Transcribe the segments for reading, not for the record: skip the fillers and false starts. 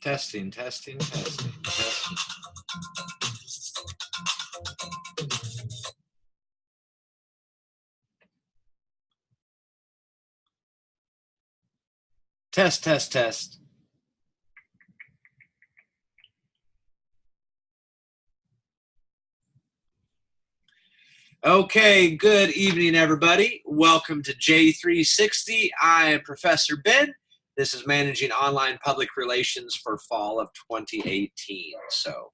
Testing, testing, testing, testing. Test, test, test. Okay, good evening, everybody. Welcome to J360. I am Professor Ben. This is Managing Online Public Relations for fall of 2018. So,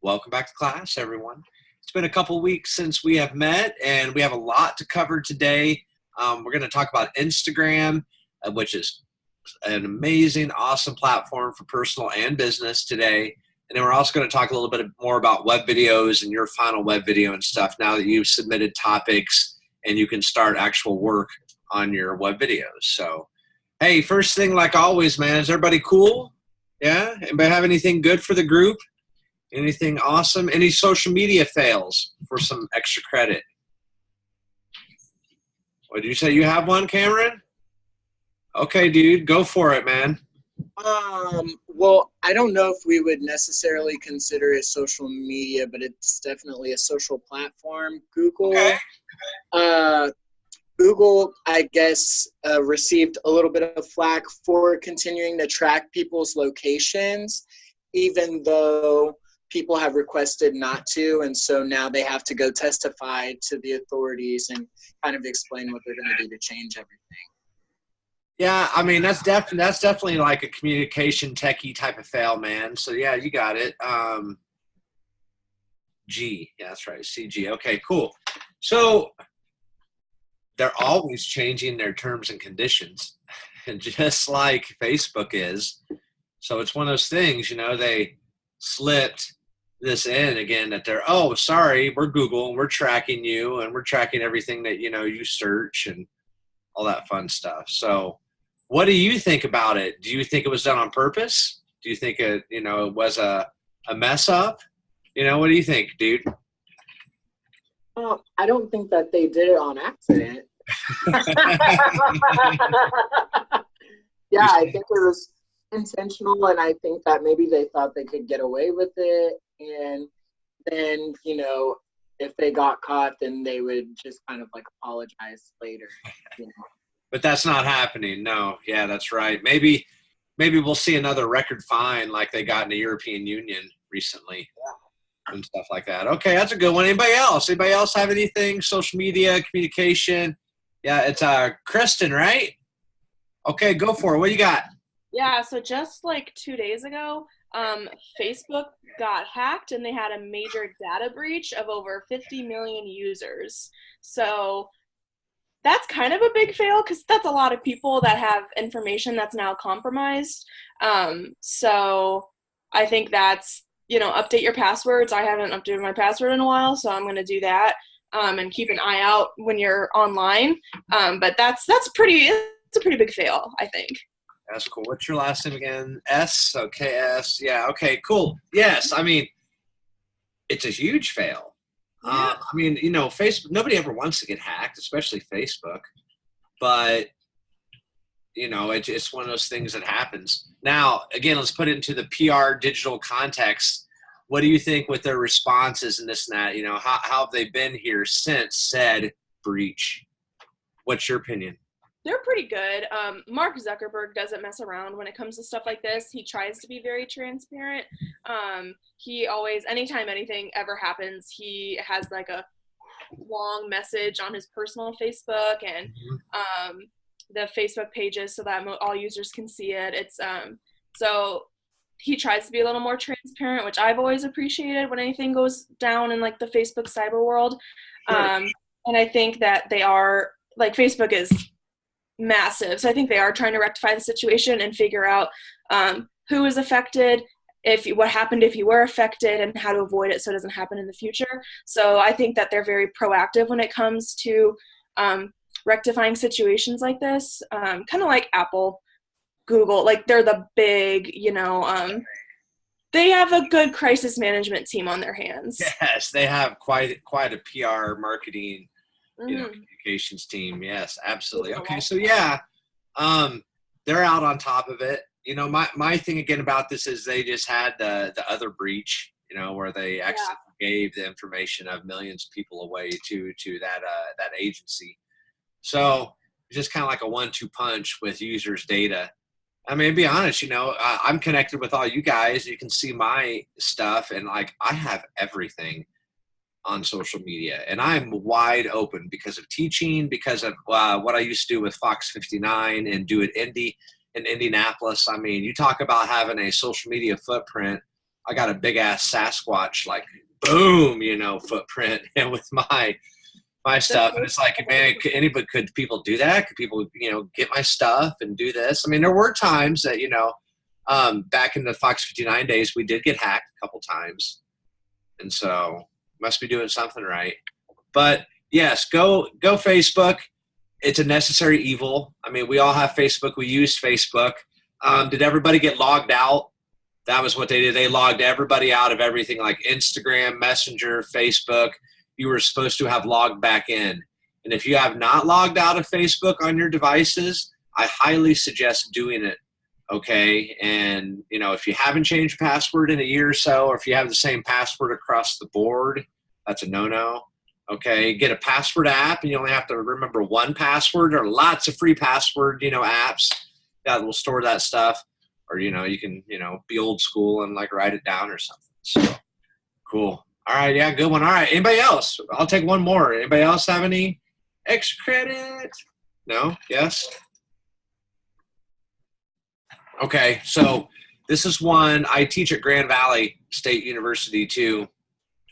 welcome back to class, everyone. It's been a couple weeks since we have met, and we have a lot to cover today. We're going to talk about Instagram, which is an amazing, awesome platform for personal and business today. And then we're also going to talk a little bit more about web videos and your final web video and stuff now that you've submitted topics and you can start actual work on your web videos. So, hey, first thing, like always, man, is everybody cool? Yeah? Anybody have anything good for the group? Anything awesome? Any social media fails for some extra credit? What did you say? You have one, Cameron? Okay, dude, go for it, man. Well, I don't know if we would necessarily consider it social media, but it's definitely a social platform. Google, Okay. Google, I guess, received a little bit of flack for continuing to track people's locations, even though people have requested not to, and so now they have to go testify to the authorities and kind of explain what they're going to do to change everything. Yeah, I mean, that's definitely like a communication techie type of fail, man. So yeah, you got it. G, yeah, that's right, CG. Okay, cool. So they're always changing their terms and conditions, and just like Facebook is. So it's one of those things, you know, they slipped this in again that they're, oh, sorry, we're Google and we're tracking you and we're tracking everything that, you know, you search and all that fun stuff. So what do you think about it? Do you think it was done on purpose? Do you think it, you know, it was a mess up? You know, what do you think, dude? Well, I don't think that they did it on accident. Yeah, I think it was intentional, and I think that maybe they thought they could get away with it, and then, you know, if they got caught, then they would just kind of like apologize later, you know. But that's not happening. No. Yeah, that's right. Maybe we'll see another record fine like they got in the European Union recently. Yeah. And stuff like that. Okay, that's a good one. Anybody else? Anybody else have anything? Social media, communication? Yeah, it's Kristen, right? Okay, go for it. What you got? Yeah, so just like 2 days ago, Facebook got hacked and they had a major data breach of over 50 million users. So that's kind of a big fail because that's a lot of people that have information that's now compromised. So I think that's, you know, update your passwords. I haven't updated my password in a while, so I'm going to do that and keep an eye out when you're online. But it's a pretty big fail, I think. That's cool. What's your last name again? S? Okay, S. Yeah, okay, cool. Yes, I mean, it's a huge fail. Yeah. I mean, you know, Facebook, nobody ever wants to get hacked, especially Facebook. But, you know, it's one of those things that happens. Now, again, let's put it into the PR digital context. What do you think with their responses and this and that? You know, how have they been here since said breach? What's your opinion? They're pretty good. Mark Zuckerberg doesn't mess around when it comes to stuff like this. He tries to be very transparent. He always, anytime anything ever happens, he has like a long message on his personal Facebook and the Facebook pages so that all users can see it. It's so he tries to be a little more transparent, which I've always appreciated when anything goes down in like the Facebook cyber world. Sure. And I think that they are, like, Facebook is massive. So I think they are trying to rectify the situation and figure out who is affected, what happened if you were affected, and how to avoid it so it doesn't happen in the future. So I think that they're very proactive when it comes to rectifying situations like this, kind of like Apple, Google. Like, they're the big, you know, they have a good crisis management team on their hands. Yes, they have quite a PR marketing, you know, communications team. Yes, absolutely. Okay, so yeah, they're out on top of it. my thing again about this is they just had the other breach, where they actually gave the information of millions of people away to that agency. So just kind of like a 1-2 punch with users' data. I mean, to be honest, I'm connected with all you guys. You can see my stuff, and like I have everything on social media, and I'm wide open because of teaching, because of what I used to do with Fox 59 and do it in Indianapolis. I mean, you talk about having a social media footprint. I got a big ass Sasquatch, like boom, footprint, and with my stuff. And it's like, man, could people do that? Could people, get my stuff and do this? I mean, there were times that, back in the Fox 59 days, we did get hacked a couple times. And so must be doing something right. But yes, go Facebook. It's a necessary evil. I mean, we all have Facebook. We use Facebook. Did everybody get logged out? That was what they did. They logged everybody out of everything like Instagram, Messenger, Facebook. You were supposed to have logged back in. And if you have not logged out of Facebook on your devices, I highly suggest doing it, okay? And, if you haven't changed password in a year or so, or if you have the same password across the board, that's a no-no, okay? Get a password app, and you only have to remember one password. There are lots of free password, apps that will store that stuff. Or, you can, be old school and, like, write it down or something. So, cool. All right, yeah, good one. All right, anybody else? I'll take one more. Anybody else have any extra credit? No? Yes? Okay, so this is one. I teach at Grand Valley State University, too,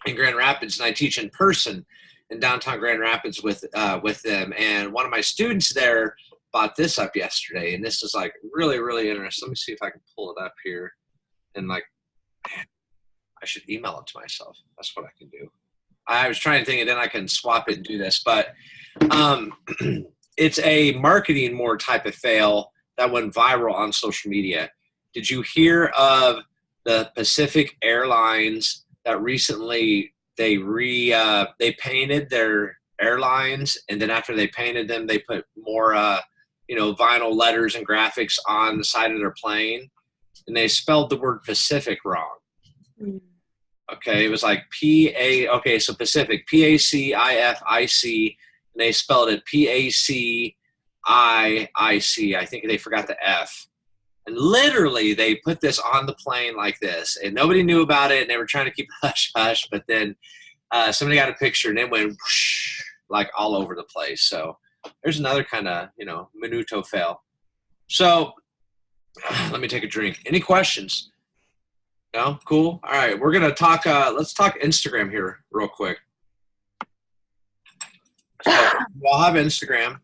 in Grand Rapids, and I teach in person in downtown Grand Rapids with them. And one of my students there bought this up yesterday, and this is, like, really, really interesting. Let me see if I can pull it up here. And, like, man, I should email it to myself. That's what I can do. I was trying to think, and then I can swap it and do this. But it's a marketing more type of fail that went viral on social media. Did you hear of the Pacific Airlines that recently they painted their airlines, and then after they painted them, they put more vinyl letters and graphics on the side of their plane, and they spelled the word Pacific wrong. Okay, it was like so Pacific, Pacific, and they spelled it Paciic. I think they forgot the F. And literally, they put this on the plane like this, and nobody knew about it, and they were trying to keep hush-hush, but then somebody got a picture, and it went whoosh, like all over the place. So there's another kind of, minuto fail. So let me take a drink. Any questions? No? Cool. All right. We're going to talk, let's talk Instagram here real quick. So we'll have Instagram,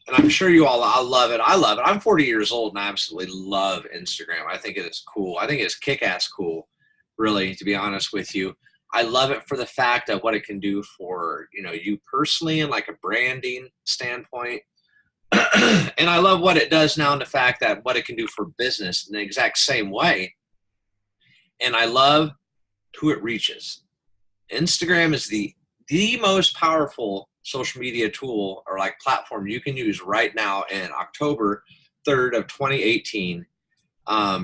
and I'm sure you all, I love it. I'm 40 years old, and I absolutely love Instagram. I think it is cool. I think it's kick-ass cool, really, to be honest with you. I love it for the fact of what it can do for, you personally and like a branding standpoint. And I love what it does now in the fact that what it can do for business in the exact same way. And I love who it reaches. Instagram is the most powerful social media tool or like platform you can use right now in October 3rd of 2018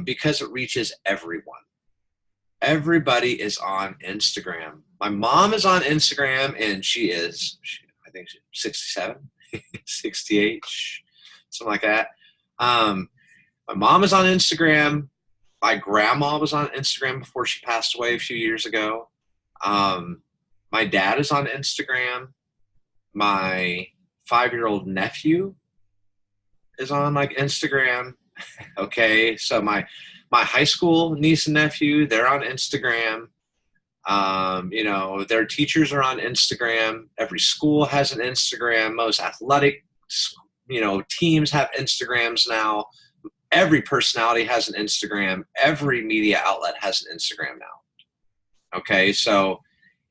because it reaches everyone. Everybody is on Instagram. My mom is on Instagram, and I think she's 67, 68, something like that. My mom is on Instagram. My grandma was on Instagram before she passed away a few years ago. My dad is on Instagram. My 5-year-old nephew is on like Instagram. Okay, so my high school niece and nephew, they're on Instagram. Their teachers are on Instagram. Every school has an Instagram. Most athletic, teams have Instagrams now. Every personality has an Instagram. Every media outlet has an Instagram now. Okay, so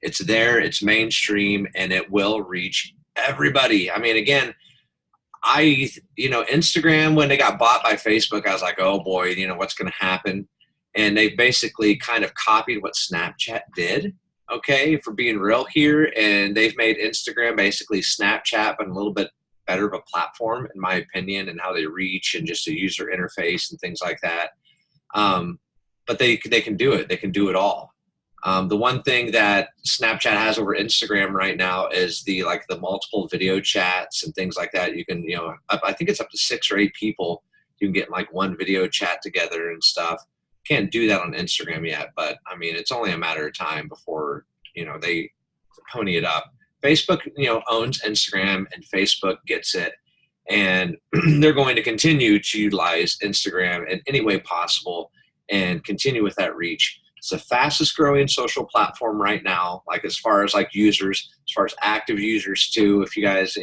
it's there, it's mainstream, and it will reach everybody. I mean, again, Instagram, when they got bought by Facebook, I was like, oh boy, what's going to happen? And they basically kind of copied what Snapchat did, okay, for being real here. And they've made Instagram basically Snapchat, but a little bit better of a platform, in my opinion, and how they reach and just a user interface and things like that. But they can do it. They can do it all. The one thing that Snapchat has over Instagram right now is the multiple video chats and things like that. You can, I think it's up to 6 or 8 people. You can get like one video chat together and stuff. Can't do that on Instagram yet, but I mean, it's only a matter of time before, they pony it up. Facebook, owns Instagram, and Facebook gets it. And they're going to continue to utilize Instagram in any way possible and continue with that reach. It's the fastest growing social platform right now, like as far as like users, as far as active users too. If you guys,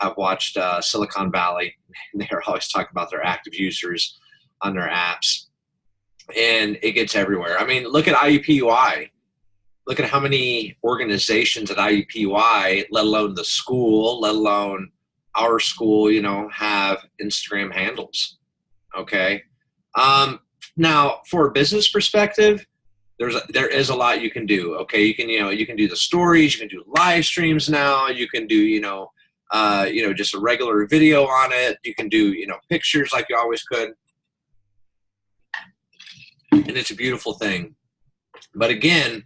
have watched Silicon Valley, they're always talking about their active users on their apps, and it gets everywhere. I mean, look at IUPUI. Look at how many organizations at IUPUI, let alone the school, let alone our school, have Instagram handles. Okay. Now, for a business perspective, there is a lot you can do. Okay, you can do the stories, you can do live streams now, you can do just a regular video on it, you can do pictures like you always could, and it's a beautiful thing. But again,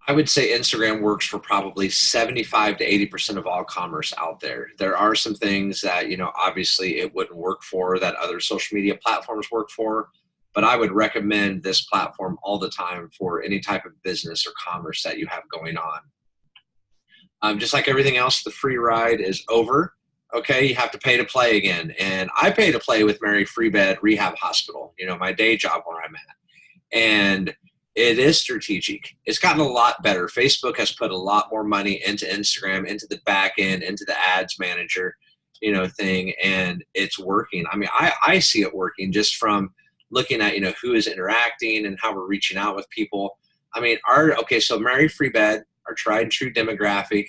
I would say Instagram works for probably 75 to 80% of all commerce out there. There are some things that, obviously it wouldn't work for that other social media platforms work for, but I would recommend this platform all the time for any type of business or commerce that you have going on. Just like everything else, the free ride is over. Okay, you have to pay to play again. And I pay to play with Mary Free Bed Rehab Hospital, my day job where I'm at. And it is strategic. It's gotten a lot better. Facebook has put a lot more money into Instagram, into the back end, into the ads manager, thing, and it's working. I mean, I see it working just from looking at, who is interacting and how we're reaching out with people. I mean, so Mary Free Bed, our tried and true demographic,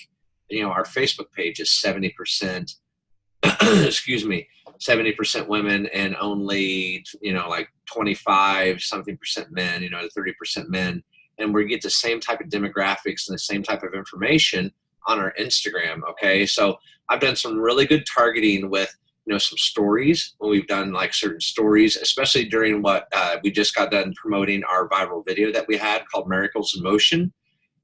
our Facebook page is 70%, excuse me, 70% women and only, 25 something percent men, 30% men. And we get the same type of demographics and the same type of information on our Instagram. Okay. So I've done some really good targeting with, some stories when we've done like certain stories, especially during what we just got done promoting our viral video that we had called Miracles in Motion.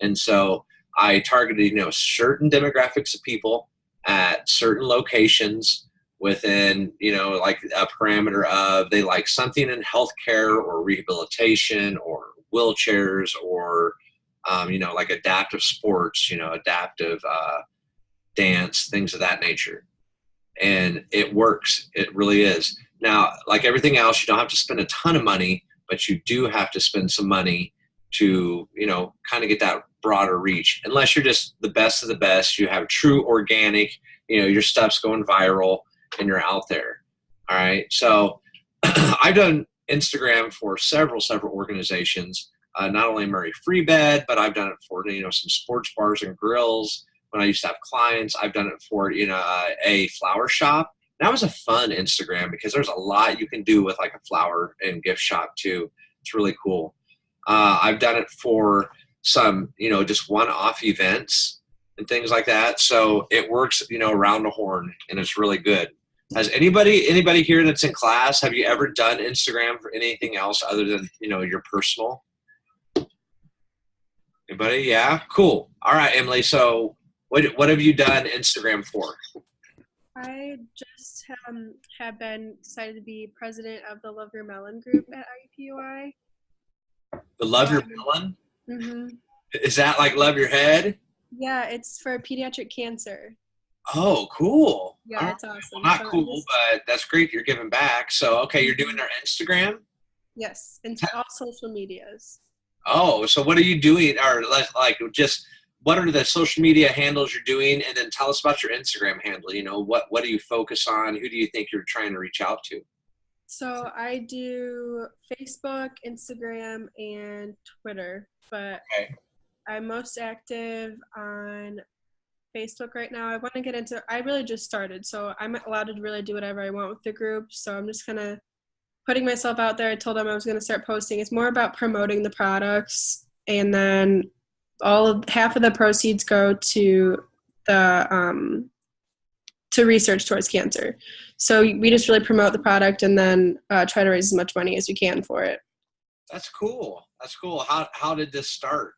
And so I targeted, certain demographics of people at certain locations within, like a parameter of they like something in healthcare or rehabilitation or wheelchairs or, like adaptive sports, adaptive dance, things of that nature. And it works. It really is. Now, like everything else, you don't have to spend a ton of money, but you do have to spend some money to, kind of get that broader reach. Unless you're just the best of the best, you have true organic, your stuff's going viral and you're out there. All right. So I've done Instagram for several organizations, not only Murray Free Bed, but I've done it for, some sports bars and grills. When I used to have clients, I've done it for, a flower shop. That was a fun Instagram because there's a lot you can do with like a flower and gift shop too. It's really cool. I've done it for some, just one-off events and things like that. So it works, around the horn, and it's really good. Has anybody here that's in class, have you ever done Instagram for anything else other than, your personal? Anybody? Yeah, cool. All right, Emily. So what have you done Instagram for? I just have been decided to be president of the Love Your Melon group at IUPUI. The Love Your Melon? Mm-hmm. Is that like Love Your Head? Yeah, it's for pediatric cancer. Oh, cool. Yeah, it's awesome. Well, not cool, but that's great. You're giving back. So, okay, you're doing their Instagram? Yes, and all social medias. Oh, so what are you doing? Or like just what are the social media handles you're doing? And then tell us about your Instagram handle. What do you focus on? Who do you think you're trying to reach out to? So I do Facebook, Instagram, and Twitter, but okay. I'm most active on Facebook right now. I really just started, so I'm allowed to really do whatever I want with the group. So I'm just kind of putting myself out there. I told them I was going to start posting. It's more about promoting the products, and then half of the proceeds go to the to research towards cancer. So we just really promote the product and then try to raise as much money as we can for it. That's cool. That's cool. How did this start?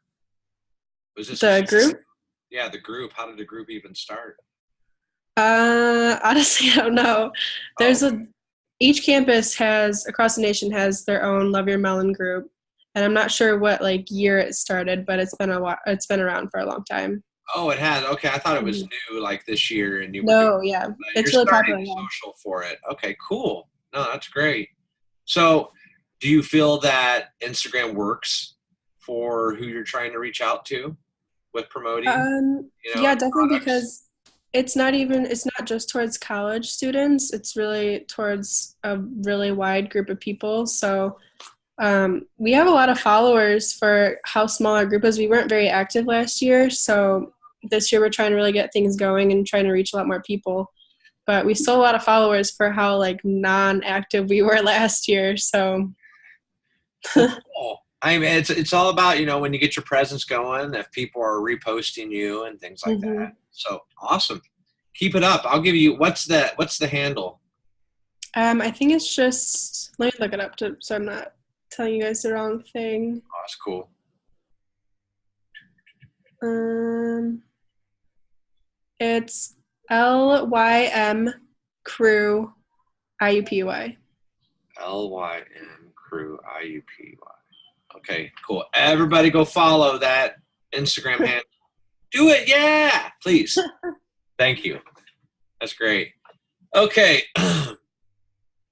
Was this The group? Yeah, the group. How did the group even start? Honestly, I don't know. There's each campus across the nation has their own Love Your Melon group, and I'm not sure what like year it started, but it's been around for a long time. Oh, it has. Okay, I thought it was new, like this year, and Yeah, it's really popular. Social for it. Okay, cool. No, that's great. So, do you feel that Instagram works for who you're trying to reach out to with promoting? Yeah, definitely, products? because it's not just towards college students. It's really towards a really wide group of people. So we have a lot of followers for how small our group is. We weren't very active last year, so this year we're trying to really get things going and trying to reach a lot more people. But we still have a lot of followers for how like non-active we were last year. So Cool. I mean, it's all about, when you get your presence going, if people are reposting you and things like that. So awesome. Keep it up. I'll give you, what's the handle? I think it's just, let me look it up so I'm not telling you guys the wrong thing. Oh, that's cool. It's LYM Crew IUPUI. LYM Crew IUPUI. Okay, cool. Everybody go follow that Instagram handle. Do it, yeah, please. Thank you. That's great. Okay.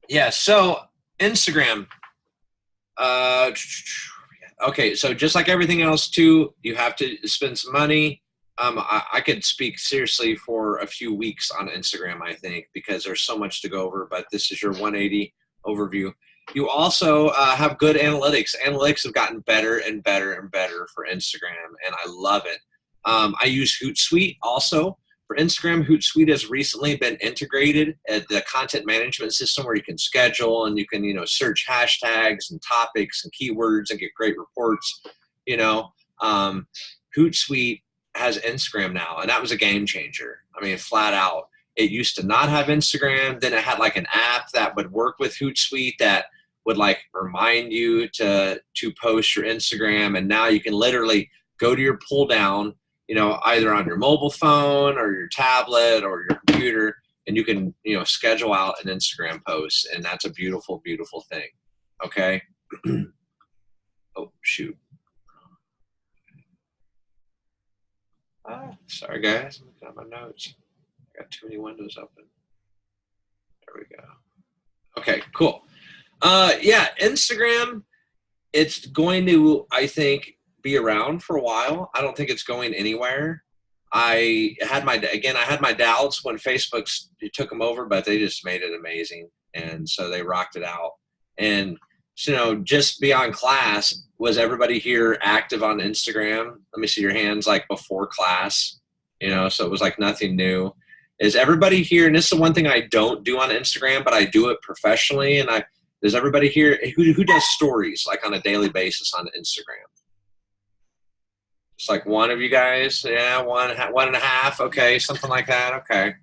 Yeah, so Instagram. Okay, so just like everything else too, you have to spend some money. I could speak seriously for a few weeks on Instagram, I think, because there's so much to go over, but this is your 180 overview. You also have good analytics. Analytics have gotten better and better and better for Instagram, and I love it. I use Hootsuite also. For Instagram, Hootsuite has recently been integrated at the content management system where you can schedule and you can, search hashtags and topics and keywords and get great reports. Hootsuite has Instagram now, and that was a game changer. I mean, flat out. It used to not have Instagram. Then it had like an app that would work with Hootsuite that would like remind you to post your Instagram. And now you can literally go to your pull down, either on your mobile phone or your tablet or your computer, and you can, schedule out an Instagram post. And that's a beautiful, beautiful thing. Okay. Oh, shoot. Sorry guys. I'm looking at my notes. I got too many windows open. There we go. Okay, cool. Yeah, Instagram, it's going to, I think, be around for a while. I don't think it's going anywhere. I had my doubts when Facebook took them over, but they just made it amazing. And so they rocked it out. And, just beyond class, was everybody here active on Instagram? Let me see your hands like before class, so it was like nothing new. Is everybody here, and this is the one thing I don't do on Instagram, but I do it professionally, and does everybody here, who does stories like on a daily basis on Instagram? It's like one of you guys, yeah, one and a half, okay, something like that, okay.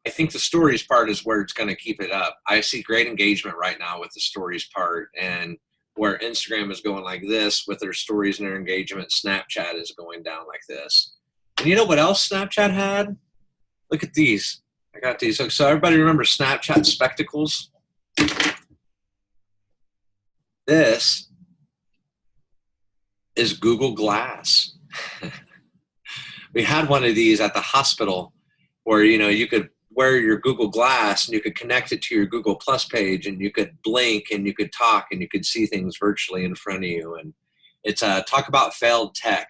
I think the stories part is where it's going to keep it up. I see great engagement right now with the stories part, and where Instagram is going like this with their stories and their engagement, Snapchat is going down like this. And you know what else Snapchat had? Look at these. I got these. So everybody remember Snapchat spectacles? This is Google Glass. We had one of these at the hospital where, you could wear your Google Glass and you could connect it to your Google Plus page and you could blink and you could talk and you could see things virtually in front of you. And it's talk about failed tech,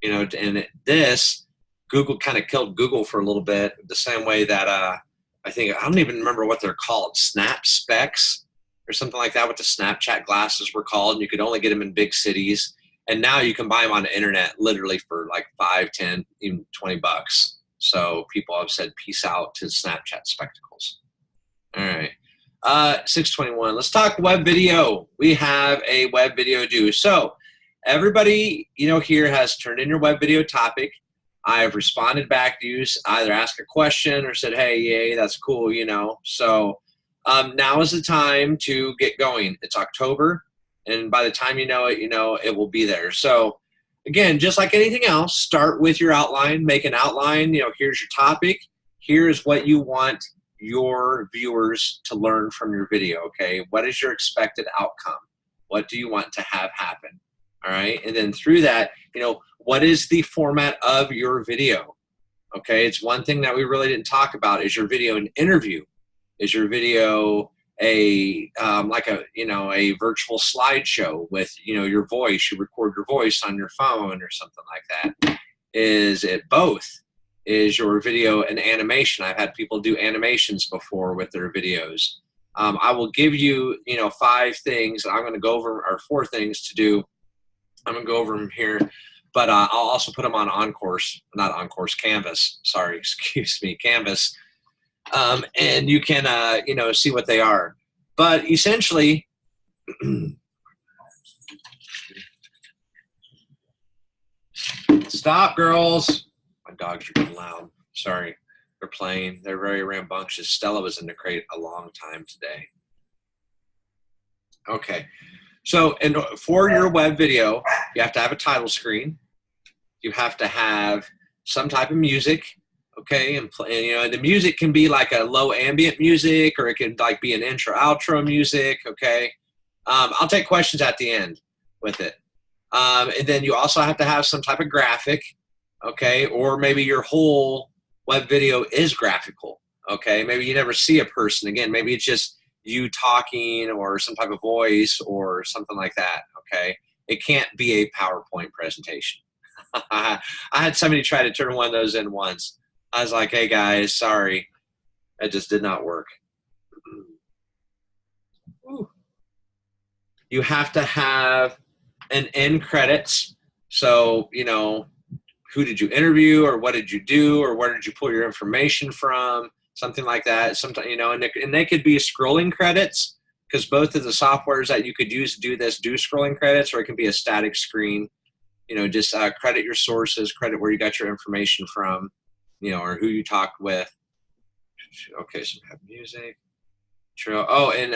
and this Google kind of killed Google for a little bit, the same way that I don't even remember what they're called, Snap Specs or something like that, what the Snapchat glasses were called. And you could only get them in big cities. And now you can buy them on the internet literally for like $5, $10, even $20. So people have said peace out to Snapchat spectacles. All right. 621. Let's talk web video. We have a web video due. So everybody, here has turned in your web video topic. I have responded back to you, either ask a question or said, hey, yay, that's cool, you know. So now is the time to get going. It's October, and by the time you know, it will be there. So again, just like anything else, start with your outline, make an outline, you know, here's your topic, here's what you want your viewers to learn from your video, okay? What is your expected outcome? What do you want to have happen? All right, and then through that, you know, what is the format of your video? Okay, it's one thing that we really didn't talk about. Is your video an interview? Is your video a like a, you know, a virtual slideshow with, you know, your voice? You record your voice on your phone or something like that. Is it both? Is your video an animation? I've had people do animations before with their videos. I will give you, you know, 5 things. I'm going to go over, or 4 things to do. I'm going to go over them here, but I'll also put them on Canvas. Sorry, excuse me, Canvas. And you can, you know, see what they are. But essentially, stop, girls. My dogs are getting loud. Sorry, they're playing. They're very rambunctious. Stella was in the crate a long time today. Okay. So, and for your web video, you have to have a title screen. You have to have some type of music, okay? And you know, the music can be like a low ambient music, or it can like be an intro, outro music, okay? I'll take questions at the end with it. And then you also have to have some type of graphic, okay? Or maybe your whole web video is graphical, okay? Maybe you never see a person again. Maybe it's just you talking or some type of voice or something like that, okay? It can't be a PowerPoint presentation. I had somebody try to turn one of those in once. I was like, hey guys, sorry. It just did not work. You have to have an end credits. So, you know, who did you interview, or what did you do, or where did you pull your information from? Something like that. Sometimes, you know, and they could be scrolling credits, because both of the softwares that you could use to do this do scrolling credits, or it can be a static screen. You know, just credit your sources, credit where you got your information from, you know, or who you talked with. Okay, so we have music. Oh, and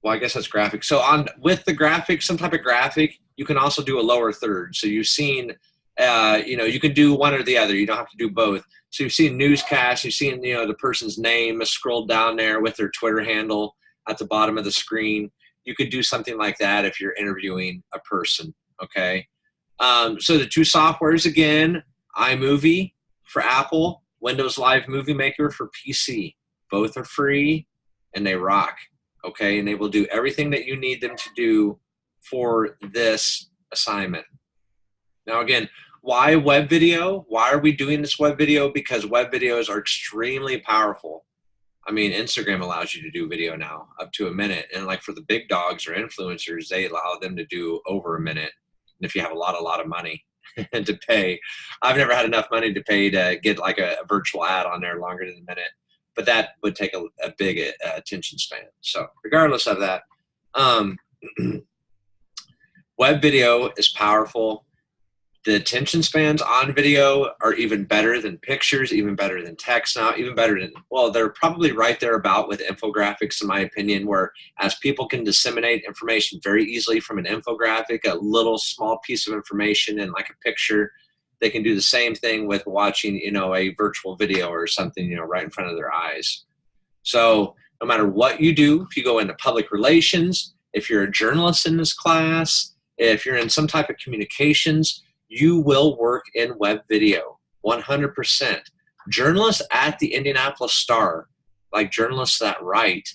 well, I guess that's graphic. So with the graphic, some type of graphic, you can also do a lower third. So you've seen, you know, you can do one or the other. You don't have to do both. So you've seen newscasts, you've seen, you know, the person's name is scrolled down there with their Twitter handle at the bottom of the screen. You could do something like that if you're interviewing a person, okay? So the 2 softwares, again, iMovie for Apple, Windows Live Movie Maker for PC. Both are free and they rock, okay? And they will do everything that you need them to do for this assignment. Now, again, why web video? Why are we doing this web video? Because web videos are extremely powerful. I mean, Instagram allows you to do video now up to a minute. And like for the big dogs or influencers, they allow them to do over a minute. And if you have a lot of money to pay, I've never had enough money to pay to get like a virtual ad on there longer than a minute. But that would take a big attention span. So regardless of that, web video is powerful. The attention spans on video are even better than pictures, even better than text now, even better than, well, they're probably right there about with infographics, in my opinion, where as people can disseminate information very easily from an infographic, a little small piece of information and like a picture, they can do the same thing with watching, you know, a virtual video or something, you know, right in front of their eyes. So no matter what you do, if you go into public relations, if you're a journalist in this class, if you're in some type of communications, you will work in web video, 100%. Journalists at the Indianapolis Star, like journalists that write,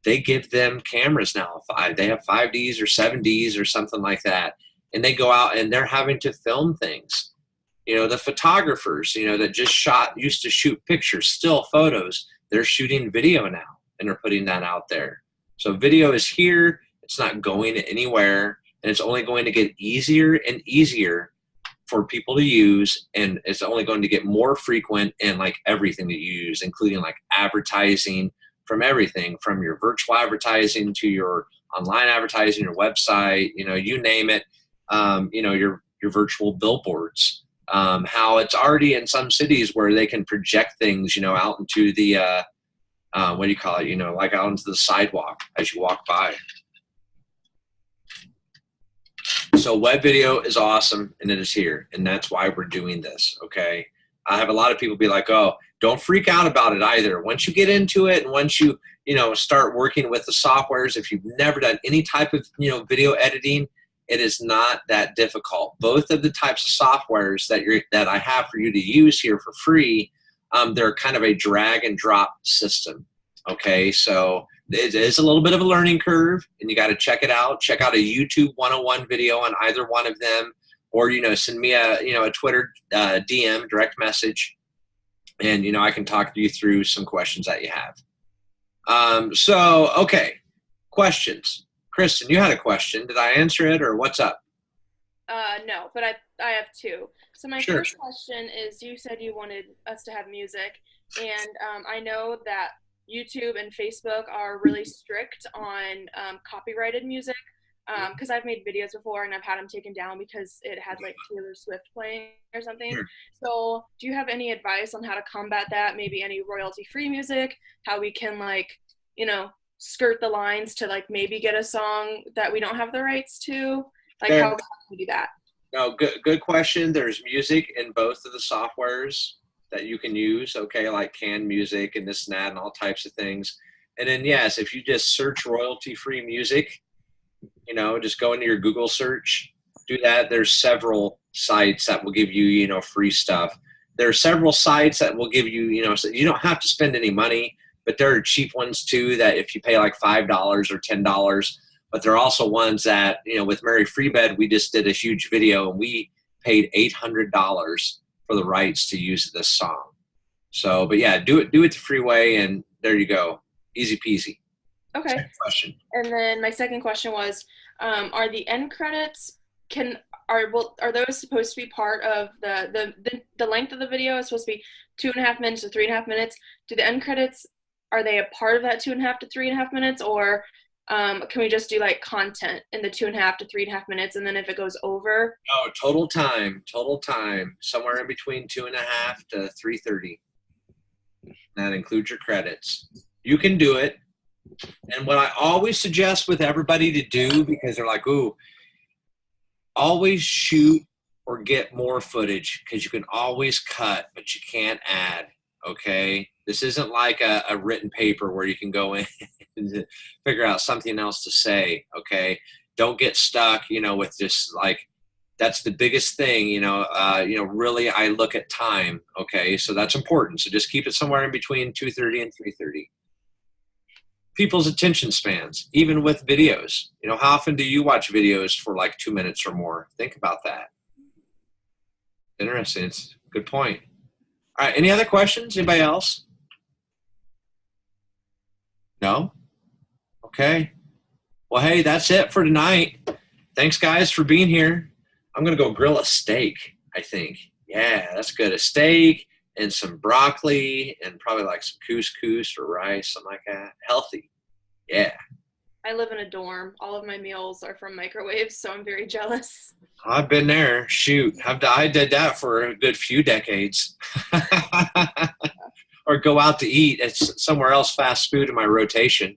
they give them cameras now. They have 5Ds or 7Ds or something like that. And they go out and they're having to film things. You know, the photographers, you know, that used to shoot pictures, still photos, they're shooting video now and they're putting that out there. So video is here. It's not going anywhere. And it's only going to get easier and easier for people to use, and it's only going to get more frequent in like everything that you use, including like advertising, from everything from your virtual advertising to your online advertising, your website, you know, you name it, you know, your virtual billboards. how it's already in some cities where they can project things, out into the, what do you call it? Like out into the sidewalk as you walk by. So web video is awesome, and it is here, and that's why we're doing this, okay? I have a lot of people be like, oh, don't freak out about it either. Once you get into it and once you, start working with the softwares, if you've never done any type of, video editing, it is not that difficult. Both of the types of softwares that I have for you to use here for free, they're kind of a drag and drop system, okay? So it is a little bit of a learning curve, and you got to check it out. Check out a YouTube 101 video on either one of them, or send me a Twitter DM, direct message, and I can talk you through some questions that you have. Okay, questions. Kristen, you had a question. Did I answer it, or what's up? No, but I have two. So my Sure. first question is, you said you wanted us to have music, and I know that YouTube and Facebook are really strict on copyrighted music, because I've made videos before and I've had them taken down because it had like Taylor Swift playing or something. Sure. So do you have any advice on how to combat that? Maybe any royalty-free music, how we can skirt the lines to maybe get a song that we don't have the rights to? How can we do that? No, good question. There's music in both of the softwares that you can use, okay, like canned music and this and that and all types of things. And then, yes, if you just search royalty-free music, just go into your Google search, do that. There's several sites that will give you, free stuff. There are several sites that will give you, so you don't have to spend any money, but there are cheap ones too that if you pay like $5 or $10, but there are also ones that, with Mary Freebed, we just did a huge video and we paid $800 for the rights to use this song. So, but yeah, do it the free way, and there you go. Easy peasy. Okay. Second question. And then my second question was, are the end credits are those supposed to be part of the length of the video is supposed to be 2.5 minutes to 3.5 minutes? Do the end credits, are they a part of that 2.5 to 3.5 minutes, or can we just do content in the 2.5 to 3.5 minutes, and then if it goes over? No, total time, somewhere in between 2.5 to 3:30. That includes your credits. You can do it. And what I always suggest with everybody to do, because they're like, ooh, always shoot or get more footage, because you can always cut, but you can't add, okay? This isn't like a written paper where you can go in and figure out something else to say, okay? Don't get stuck, with just that's the biggest thing, really I look at time, okay? So that's important. So just keep it somewhere in between 2:30 and 3:30. People's attention spans, even with videos. How often do you watch videos for 2 minutes or more? Think about that. Interesting. It's a good point. All right. Any other questions? Anybody else? No? Okay. Well, hey, that's it for tonight. Thanks, guys, for being here. I'm going to go grill a steak, I think. Yeah, that's good. A steak and some broccoli and probably some couscous or rice, something like that. Healthy. Yeah. I live in a dorm. All of my meals are from microwaves, so I'm very jealous. I've been there. Shoot. I did that for a good few decades. Or go out to eat. It's somewhere else, fast food in my rotation.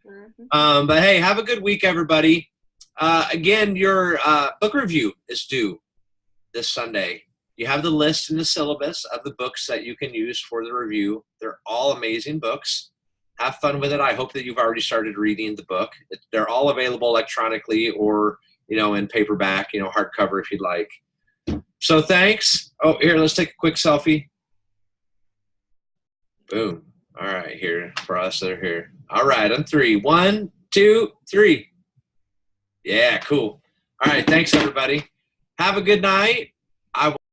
Mm-hmm. But hey, have a good week, everybody. Again, your book review is due this Sunday. You have the list and the syllabus of the books that you can use for the review. They're all amazing books. Have fun with it. I hope that you've already started reading the book. They're all available electronically or, in paperback, hardcover if you'd like. So thanks. Oh, here, let's take a quick selfie. Boom. All right, here, for us that are here. All right, on 3. 1, 2, 3. Yeah, cool. All right, thanks, everybody. Have a good night.